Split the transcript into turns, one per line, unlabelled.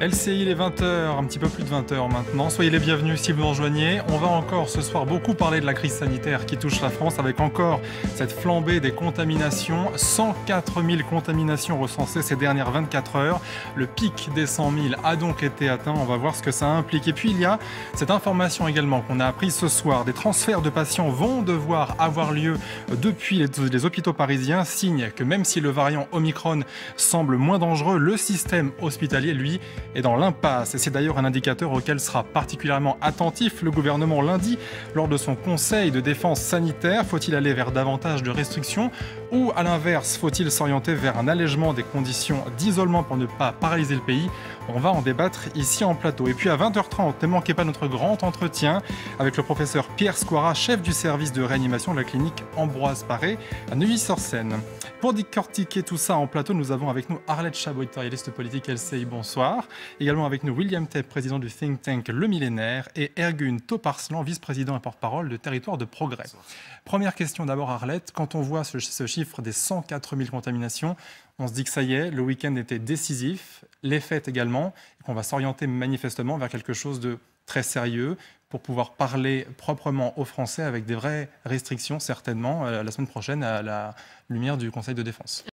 LCI, il est 20 h, un petit peu plus de 20 h maintenant. Soyez les bienvenus si vous nous rejoignez. On va encore ce soir beaucoup parler de la crise sanitaire qui touche la France avec encore cette flambée des contaminations. 104 000 contaminations recensées ces dernières 24 heures. Le pic des 100 000 a donc été atteint. On va voir ce que ça implique. Et puis il y a cette information également qu'on a apprise ce soir. Des transferts de patients vont devoir avoir lieu depuis les hôpitaux parisiens. Signe que même si le variant Omicron semble moins dangereux, le système hospitalier, lui, est dans l'impasse. Et c'est d'ailleurs un indicateur auquel sera particulièrement attentif le gouvernement lundi lors de son conseil de défense sanitaire. Faut-il aller vers davantage de restrictions ou à l'inverse, faut-il s'orienter vers un allègement des conditions d'isolement pour ne pas paralyser le pays? On va en débattre ici en plateau. Et puis à 20 h 30, ne manquez pas notre grand entretien avec le professeur Pierre Squara, chef du service de réanimation de la clinique Ambroise Paré à Neuilly-sur-Seine. Pour décortiquer tout ça en plateau, nous avons avec nous Arlette Chabot, éditorialiste politique LCI, bonsoir. Également avec nous William Tepp, président du think tank Le Millénaire, et Ergun Toparslan, vice-président et porte-parole de Territoire de Progrès. Première question d'abord Arlette, quand on voit ce chiffre des 104 000 contaminations, on se dit que ça y est, le week-end était décisif, les fêtes également, et qu'on va s'orienter manifestement vers quelque chose de très sérieux pour pouvoir parler proprement aux Français avec des vraies restrictions certainement la semaine prochaine à la lumière du Conseil de défense.